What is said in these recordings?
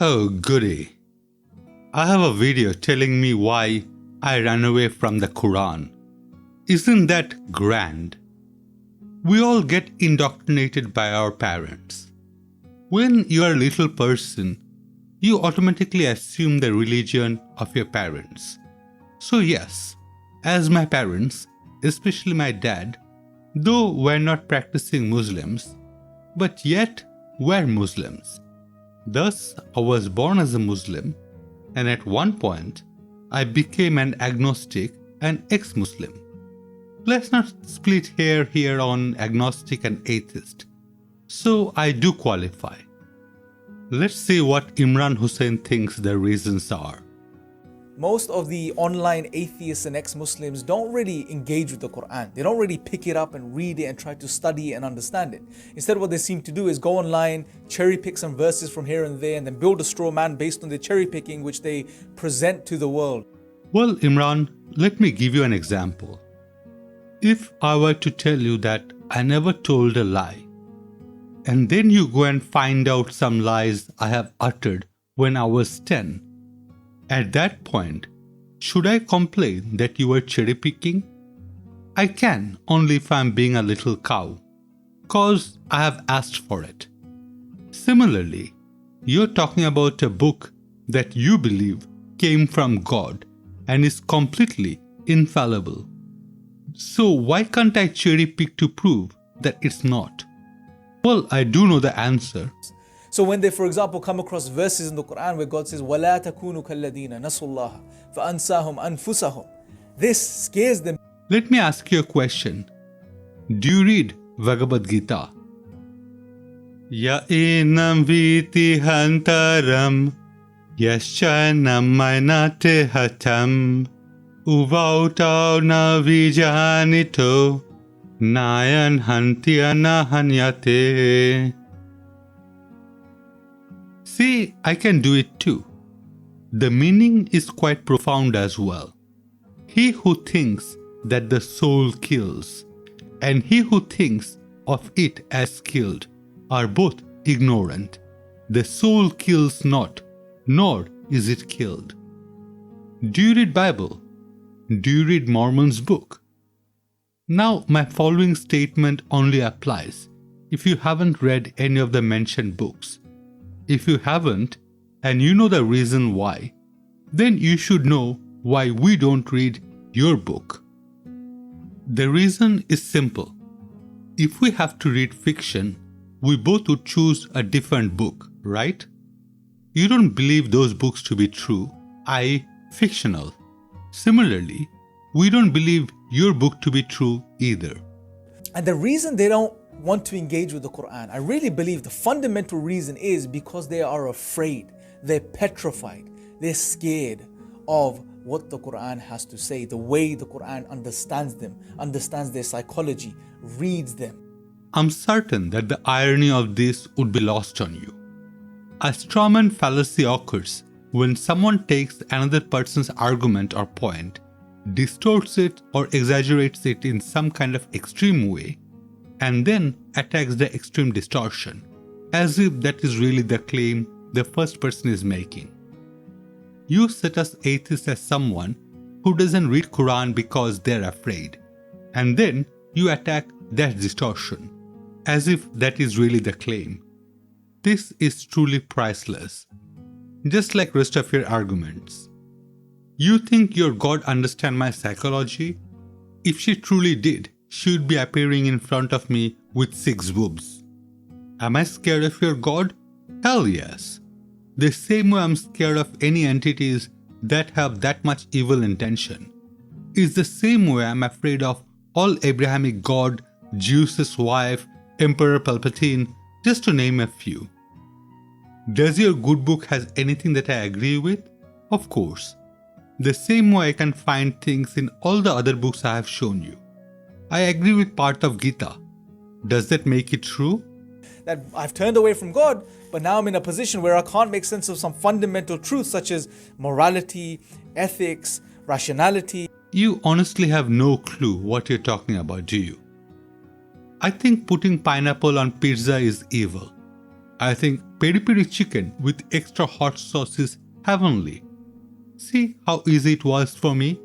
Oh, goody. I have a video telling me why I ran away from the Quran. Isn't that grand? We all get indoctrinated by our parents. When you are a little person, you automatically assume the religion of your parents. So yes, as my parents, especially my dad, though we're not practicing Muslims, but yet we're Muslims. Thus, I was born as a Muslim, and at one point, I became an agnostic and ex-Muslim. Let's not split hair here on agnostic and atheist. So I do qualify. Let's see what Imran Hussein thinks the reasons are. Most of the online atheists and ex-Muslims don't really engage with the Quran. They don't really pick it up and read it and try to study and understand it. Instead, what they seem to do is go online, cherry pick some verses from here and there, and then build a straw man based on the cherry picking which they present to the world. Well, Imran, let me give you an example. If I were to tell you that I never told a lie, and then you go and find out some lies I have uttered when I was 10, at that point, should I complain that you were cherry picking? I can, only if I'm being a little cow, cause I have asked for it. Similarly, you're talking about a book that you believe came from God and is completely infallible. So why can't I cherry pick to prove that it's not? Well, I do know the answer. So when they, for example, come across verses in the Quran where God says, وَلَا تَكُونُوا كَالَّذِينَ نَسُوا اللَّهَ فَأَنْسَاهُمْ أَنفُسَهُم, this scares them. Let me ask you a question. Do you read Bhagavad Gita? Ya enam viti hantaram yaschanam mainate hatam uvautau na vijanito nayan hantiana hanyate. See, I can do it too. The meaning is quite profound as well. He who thinks that the soul kills and he who thinks of it as killed are both ignorant. The soul kills not, nor is it killed. Do you read Bible? Do you read Mormon's book? Now my following statement only applies if you haven't read any of the mentioned books. If you haven't, and you know the reason why, then you should know why we don't read your book. The reason is simple. If we have to read fiction, we both would choose a different book, right? You don't believe those books to be true, i.e. fictional. Similarly, we don't believe your book to be true either. And the reason they don't want to engage with the Quran, I really believe the fundamental reason is because they are afraid, they're petrified, they're scared of what the Quran has to say, the way the Quran understands them, understands their psychology, reads them. I'm certain that the irony of this would be lost on you. A strawman fallacy occurs when someone takes another person's argument or point, distorts it or exaggerates it in some kind of extreme way, and then attacks the extreme distortion, as if that is really the claim the first person is making. You set us atheists as someone who doesn't read Quran because they're afraid, and then you attack that distortion, as if that is really the claim. This is truly priceless, just like rest of your arguments. You think your God understands my psychology? If she truly did, she would be appearing in front of me with 6 boobs. Am I scared of your God? Hell yes. The same way I'm scared of any entities that have that much evil intention is the same way I'm afraid of all Abrahamic God, Zeus's wife, Emperor Palpatine, just to name a few. Does your good book has anything that I agree with? Of course. The same way I can find things in all the other books I have shown you. I agree with part of Gita. Does that make it true? That I've turned away from God, but now I'm in a position where I can't make sense of some fundamental truths such as morality, ethics, rationality. You honestly have no clue what you're talking about, do you? I think putting pineapple on pizza is evil. I think peri-peri chicken with extra hot sauce is heavenly. See how easy it was for me?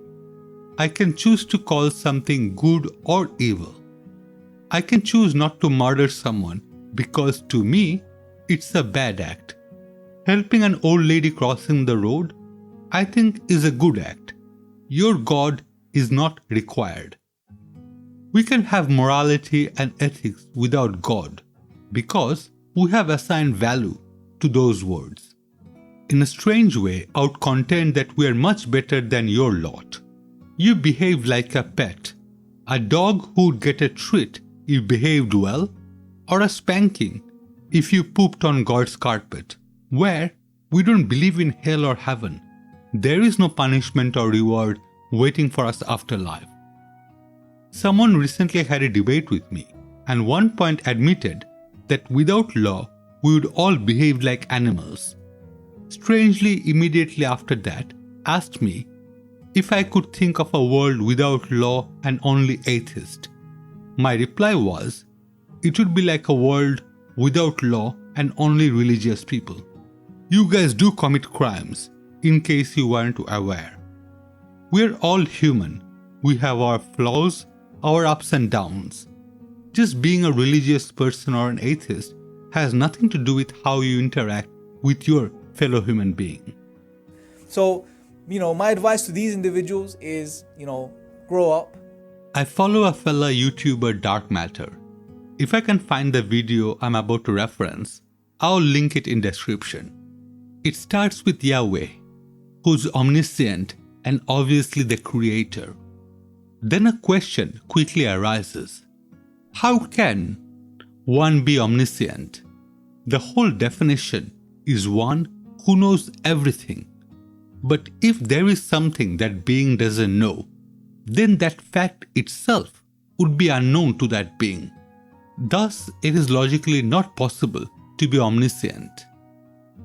I can choose to call something good or evil. I can choose not to murder someone because to me, it's a bad act. Helping an old lady crossing the road, I think is a good act. Your God is not required. We can have morality and ethics without God because we have assigned value to those words. In a strange way, I would contend that we are much better than your lot. You behave like a pet, a dog who would get a treat if you behaved well, or a spanking if you pooped on God's carpet, where we don't believe in hell or heaven. There is no punishment or reward waiting for us after life. Someone recently had a debate with me, and one point admitted that without law, we would all behave like animals. Strangely, immediately after that, asked me if I could think of a world without law and only atheists. My reply was, it would be like a world without law and only religious people. You guys do commit crimes, in case you weren't aware. We're all human. We have our flaws, our ups and downs. Just being a religious person or an atheist has nothing to do with how you interact with your fellow human being. So, my advice to these individuals is, grow up. I follow a fellow YouTuber, DarkMatter. If I can find the video I'm about to reference, I'll link it in description. It starts with Yahweh, who's omniscient and obviously the creator. Then a question quickly arises. How can one be omniscient? The whole definition is one who knows everything. But if there is something that being doesn't know, then that fact itself would be unknown to that being. Thus, it is logically not possible to be omniscient.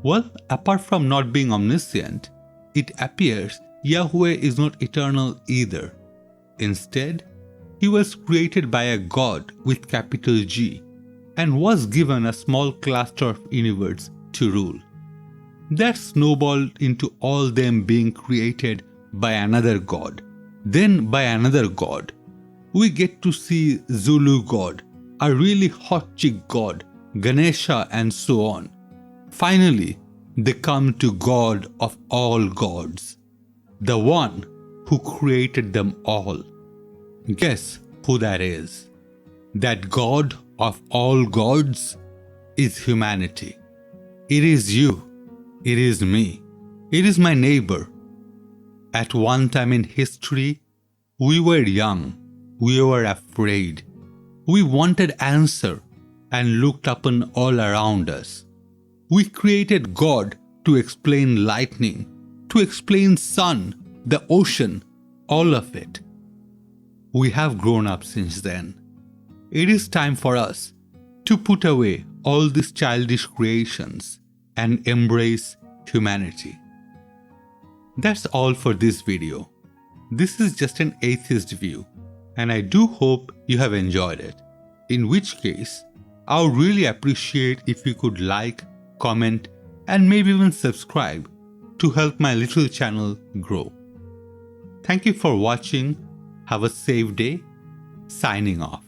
Well, apart from not being omniscient, it appears Yahweh is not eternal either. Instead, he was created by a God with capital G and was given a small cluster of universe to rule. That snowballed into all them being created by another God, then by another God. We get to see Zulu God, a really hot chick God, Ganesha, and so on. Finally, they come to God of all gods, the one who created them all. Guess who that is? That God of all gods is humanity. It is you. It is me. It is my neighbor. At one time in history, we were young. We were afraid. We wanted answer and looked upon all around us. We created God to explain lightning, to explain sun, the ocean, all of it. We have grown up since then. It is time for us to put away all these childish creations and embrace humanity. That's all for this video. This is just an atheist view, and I do hope you have enjoyed it. In which case, I would really appreciate if you could like, comment, and maybe even subscribe to help my little channel grow. Thank you for watching. Have a safe day. Signing off.